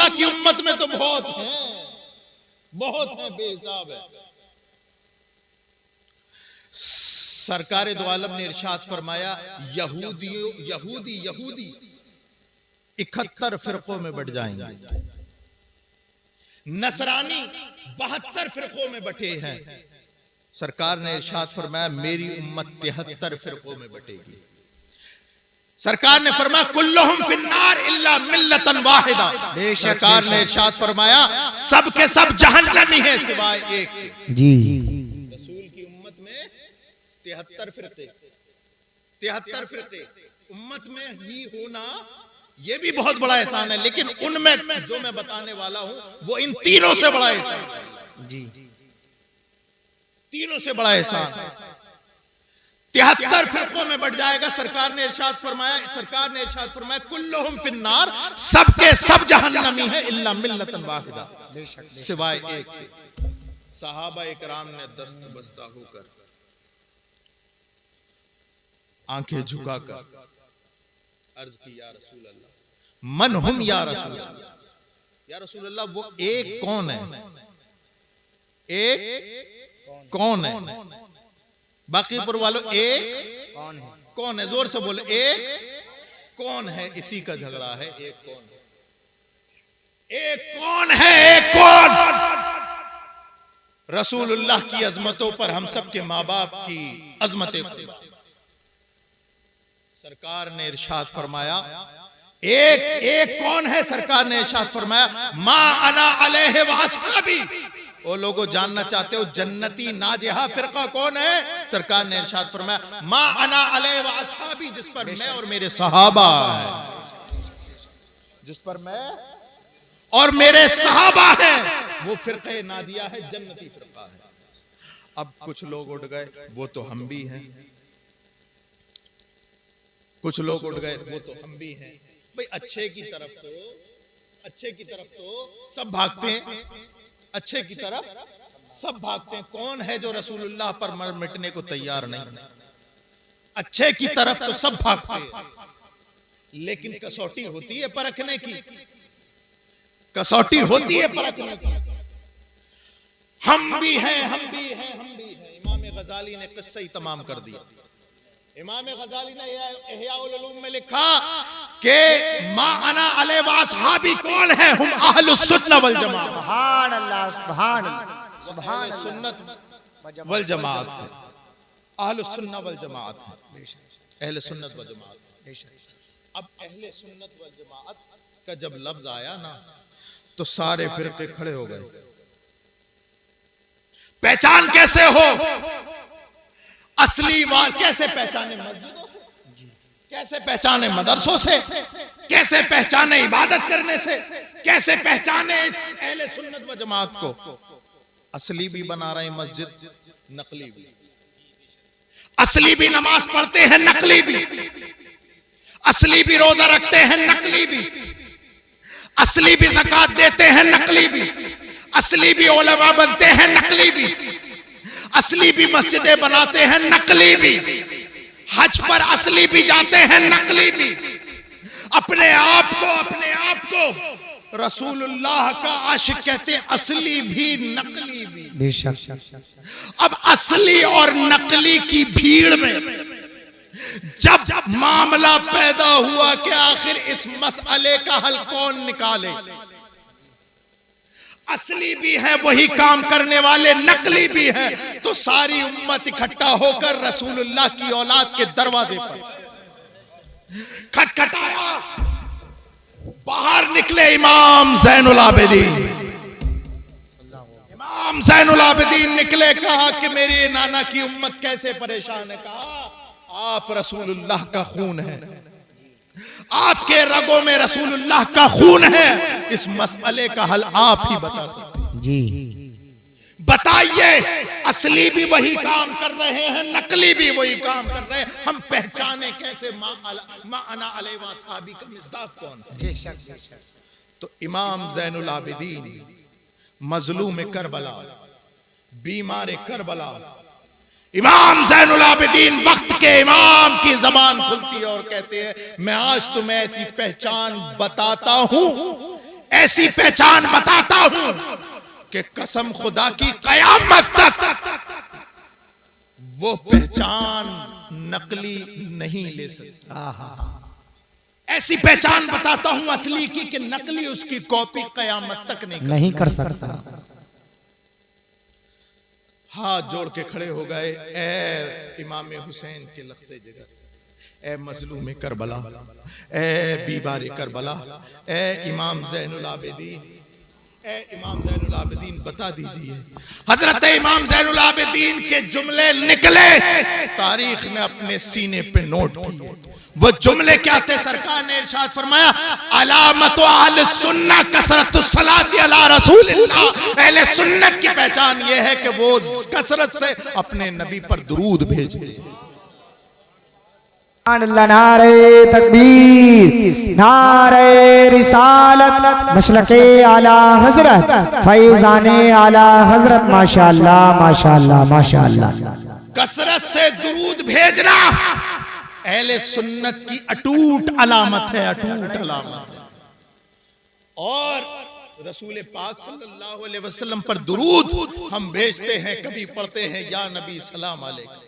रसूलुल्लाह की उम्मत में तो बहुत है, बेहिसाब है। सरकारे दो आलम ने इरशाद फरमाया, यहूदी 71 फिरकों में बढ़ जाएंगे, नसरानी 72 फिरकों में बटे हैं। सरकार ने इरशाद फरमाया मेरी उम्मत 73 फिरकों में बटेगी। सरकार ने फरमाया कुल्लुहुम फिन्नार इल्ला मिल्लतन वाहिदा। सरकार ने इरशाद फरमाया सब के सब जहन्नमी है सिवाय एक के। जी रसूल की उम्मत में 73 फिरके उम्मत में ही होना ये भी बहुत बड़ा एहसान है, लेकिन उनमें जो मैं बताने वाला हूं वो इन तीनों से बड़ा एहसान है। जी तीनों से बड़ा एहसान 73 फिरकों में बढ़ जाएगा। सरकार ने इरशाद फरमाया कुल्लुहुम फिन्नार, सबके सब जहन्नमी है इल्ला मिल्लतन वाहिदा, सिवाय एक के। सहाबा इकराम ने दस्त बस्ता होकर आंखें झुकाकर अर्ज की, या रसूल अल्लाह मन हुम या रसूल अल्लाह, या रसूल अल्लाह वो एक कौन है, एक कौन है? बाकीपुर वालों एक कौन है? जोर से बोले, एक कौन है? इसी का झगड़ा है, एक कौन है, एक कौन है, एक कौन? रसूलुल्लाह की अजमतों पर हम सब के माँ बाप की अजमतें। सरकार ने इरशाद फरमाया एक कौन है? सरकार ने इरशाद फरमाया मा अना अलैहि व अस्हाबी। वो लोगों जानना चाहते हो जन्नती नाजिहा फिरका कौन है? सरकार ने इरशाद फरमाया मा अना अलैहि व अस्हाबी, जिस पर मैं और मेरे सहाबा है, जिस पर मैं और मेरे सहाबा हैं वो फिरके नाजिया है, जन्नती फिरका है। अब कुछ लोग उठ गए वो तो हम भी हैं, कुछ लोग उठ गए वो तो हम भी हैं। भाई अच्छे की तरफ तो सब भागते हैं, अच्छे की तरफ सब भागते हैं। कौन है जो रसूलुल्लाह पर मर मिटने को तैयार नहीं? अच्छे की तरफ तो सब भागते हैं, लेकिन कसौटी होती है परखने की, कसौटी होती है परखने की। हम भी हैं। इमाम गजाली ने किस्सा ही तमाम कर दिया। इमाम गजाली ने इहयाउल उलूम में लिखा कि मा अना अलैहि व अस्हाबी कौन है? हम अहलुस सुन्नह वल जमात। सुभान अल्लाह, सुभान सुभान सुन्नत वल जमात, अहलुस सुन्नह वल जमात, अहले सुन्नत वल जमात। अब अहले सुन्नत वल जमात का जब लफ्ज आया ना तो सारे फिरके खड़े हो गए। पहचान कैसे हो? असली वार कैसे पहचाने? मस्जिदों से, कैसे पहचाने? मदरसों से, कैसे पहचाने? इबादत करने से, कैसे पहचाने इस अहले सुन्नत व जमात को? असली भी बना रहे मस्जिद, नकली भी। असली भी नमाज पढ़ते हैं, नकली भी। असली भी रोजा रखते हैं, नकली भी। असली भी ज़कात देते हैं, नकली भी। असली भी उलमा बनते हैं, नकली भी। असली भी मस्जिदें बनाते हैं, नकली भी। हज पर असली भी जाते हैं, नकली भी। अपने आप को रसूलुल्लाह का आशिक कहते हैं, असली भी नकली भी। बेशक। अब असली और नकली की भीड़ में जब मामला पैदा हुआ कि आखिर इस मसले का हल कौन निकाले, असली भी है वही काम करने वाले, नकली भी है, तो सारी उम्मत इकट्ठा होकर रसूलुल्लाह की औलाद के दरवाजे पर खटखटाया। बाहर निकले इमाम ज़ैनुल आबिदीन। इमाम ज़ैनुल आबिदीन निकले, कहा कि मेरे नाना की उम्मत कैसे परेशान है। कहा आप रसूलुल्लाह का खून है, आपके रगों में रसूलुल्लाह का खून है, इस मसले का हल आप ही बता सकते हैं। जी बताइए, असली भी वही काम कर रहे हैं, नकली भी वही काम कर रहे हैं, हम पहचाने कैसे? मा अना अलैहि व अस्हाबी का मिस्दाक कौन है? तो इमाम ज़ैनुल आबिदीन मजलूम करबला, बीमार करबला, इमाम ज़ैनुल आबिदीन वक्त के इमाम की जबान खुलती है और कहते हैं मैं आज तुम्हें ऐसी पहचान बताता हूं ऐसी पहचान बताता हूं कि कसम खुदा की कयामत तक वो पहचान नकली नहीं ले सकती। ऐसी पहचान बताता हूं असली की कि नकली उसकी कॉपी कयामत तक नहीं कर सकता। हाथ जोड़ के खड़े हो गए, ए इमाम हुसैन के लगते जिगर, ए मजलूम करबला, ए बीबार करबला, ए इमाम ज़ैनुल आबिदीन, ए इमाम ज़ैनुल आबिदीन बता दीजिए। हजरत इमाम ज़ैनुल आबिदीन के जुमले निकले, तारीख ने अपने सीने पे नोट किए। वो जुमले क्या थे? सरकार ने इरशाद फरमाया, अलामत अहले सुन्नह कसरतुस सलाति अला रसूलिल्लाह। अहले सुन्नत की पहचान ये है कि वो कसरत से अपने नबी पर दुरूद भेजते हैं। नारे तकबीर, नारे रिसालत, मशलके आला हजरत, फैजाने आला हजरत। माशाअल्लाह माशाअल्लाह माशाअल्लाह। कसरत से दुरूद भेजना अहले सुन्नत की अटूट अलामत है, अटूट अलामत है। और रसूल पाक सल्लल्लाहु अलैहि वसल्लम पर दुरूद हम भेजते हैं। कभी पढ़ते हैं या नबी सलाम अलैकुम,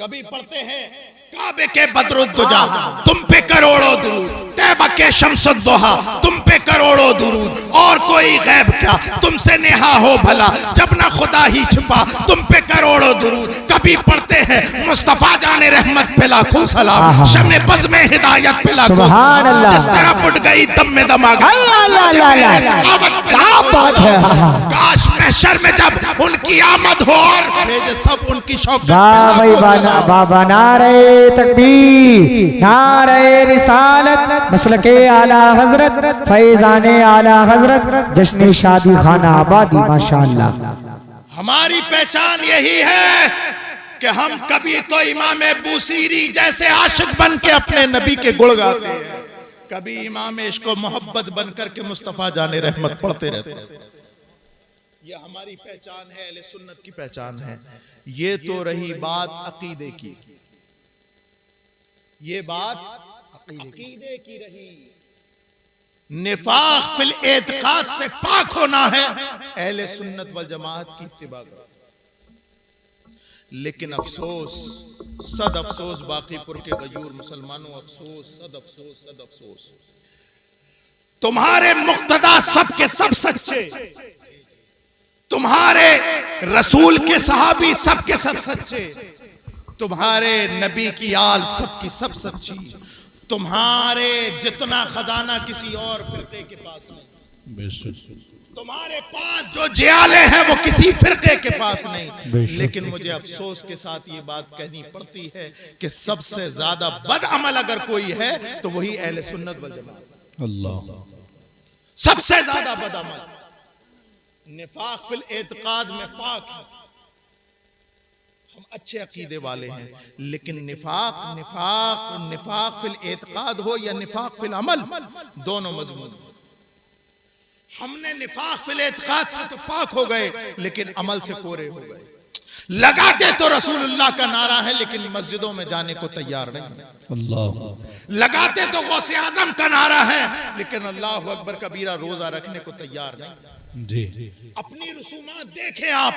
कभी पढ़ते हैं काबे के बदरुद्दुजा तुम पे करोड़ों दुरूद, तैबा के शम्सुद्दुहा तुम पे करोड़ों दुरूद, और कोई गैब क्या तुमसे नेहा हो भला, जब ना खुदा ही छिपा तुम पे करोड़ों दुरूद। कभी पढ़ते हैं मुस्तफा जाने रहमत पे लाखों सलाम, शम्मे बज़ में हिदायत पे लाखों सलाम, जिस तरह उठ गई दम में दम आ गया। काश महशर में जब उनकी आमद हो और भेजे सब उनकी शौकत। बाबा नारे तकबीर, नारे रिसालत, मसलके आला हजरत, फैजाने आला हजरत, जश्न शादी खाना आबादी। माशाअल्लाह। हमारी पहचान यही है कि हम कभी तो इमाम बूसीरी जैसे आशिक बन के अपने नबी के गुण गाते हैं, कभी इमाम इश्क मोहब्बत बनकर के मुस्तफा जाने रहमत पढ़ते रहते हैं। ये हमारी पहचान है, अहले सुन्नत की पहचान है। ये तो रही बात अकीदे की, ये बात अकीदे की रही। निफाक फिल एतकाद से पाक होना है, अहले सुन्नत वल जमात की इत्तिबा करो। लेकिन अफसोस, सद अफसोस बाकीपुर के गयूर मुसलमानों, अफसोस, सद अफसोस, सद अफसोस, तुम्हारे मुक्तदा सब के सब सच्चे, तुम्हारे रसूल के सहाबी सब के सब सच्चे, तुम्हारे नबी की आल सब की सब सच्ची, तुम्हारे जितना खजाना किसी और फिरके के पास नहीं, तुम्हारे पास जो जियाले हैं वो किसी फिरके के पास नहीं। लेकिन मुझे अफसोस के साथ ये बात कहनी पड़ती है कि सबसे ज्यादा बदअमल अगर कोई है तो वही अहले सुन्नत वल जमात। अल्लाह, सबसे ज्यादा बदअमल। निफाक फिल एतकाद में पाक है, हम अच्छे अकीदे वाले हैं, लेकिन निफाक फिल एतकाद हो या निफाक फिल अमल, दोनों मजमून। हमने निफाक फिल एतकाद से तो पाक हो गए, लेकिन अमल से कोरे हो गए। लगाते तो रसूलुल्लाह का नारा है, लेकिन मस्जिदों में जाने को तैयार नहीं। अल्लाह। लगाते तो गौसे आजम का नारा है, लेकिन अल्लाह अकबर कबीरा रोजा रखने को तैयार नहीं जी। अपनी रसूमात देखें आप,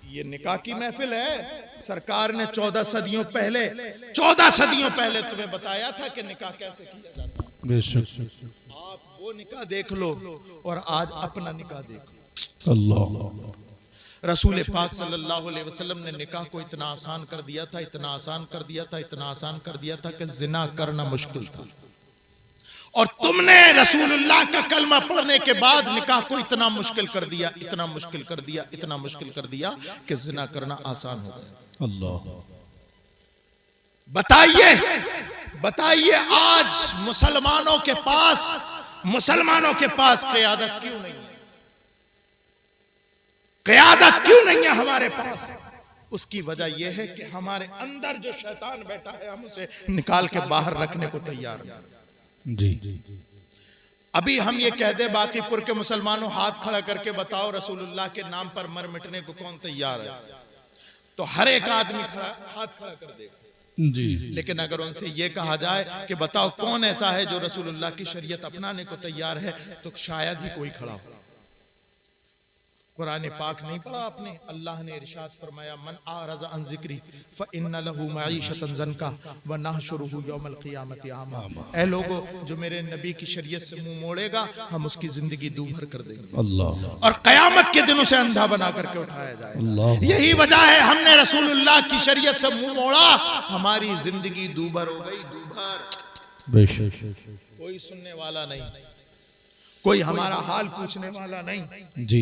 ये निकाह की महफिल है। सरकार ने 14 सदियों पहले तुम्हें बताया था कि निकाह कैसे किया जाता है। बेशक आप वो निकाह देख लो और आज अपना निकाह देखो। अल्लाह। रसूल पाक सल्लल्लाहु अलैहि वसल्लम ने निकाह को इतना आसान कर दिया था, इतना आसान कर दिया था, इतना आसान कर दिया था कि जिना करना मुश्किल था। और तुमने रसूलुल्लाह का कलमा पढ़ने के बाद निकाह को इतना मुश्किल कर दिया, इतना मुश्किल कर दिया, इतना मुश्किल कर दिया कि जिना करना आसान हो गया। अल्लाह। बताइए आज मुसलमानों के पास क़यादत क्यों नहीं है? क़यादत क्यों नहीं है हमारे पास? उसकी वजह यह है कि हमारे अंदर जो शैतान बैठा है, हम उसे निकाल के बाहर रखने को तैयार नहीं जी। अभी हम ये कह दे बाकीपुर के मुसलमानों, हाथ खड़ा करके बताओ रसूलुल्लाह के नाम पर मर मिटने को कौन तैयार है? तो हर एक आदमी हाथ खड़ा कर देगा। जी। लेकिन अगर उनसे ये कहा जाए कि बताओ कौन ऐसा है जो रसूलुल्लाह की शरीयत अपनाने को तैयार है, तो शायद ही कोई खड़ा हो। कुरान पाक नहीं पढ़ा आपने? अल्लाह ने इरशाद फरमाया, मन आरज़ अन ज़िक्री फ़इन्न लहू मईशतन ज़नका व नहशुरुहु यौमल क़ियामति आमा। ऐ लोगो, जो मेरे नबी की शरीयत से मुंह मोड़ेगा हम उसकी जिंदगी दूभर कर देंगे अल्लाह। और क़यामत के दिन उसे अंधा बना करके उठाया जाएगा। यही वजह है हमने रसूलुल्लाह की शरीयत से मुंह मोड़ा, हमारी जिंदगी दूभर हो गई, दूभर। बेशक। कोई सुनने वाला नहीं, कोई हमारा हाल पूछने वाला नहीं। जी।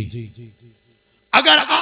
अगर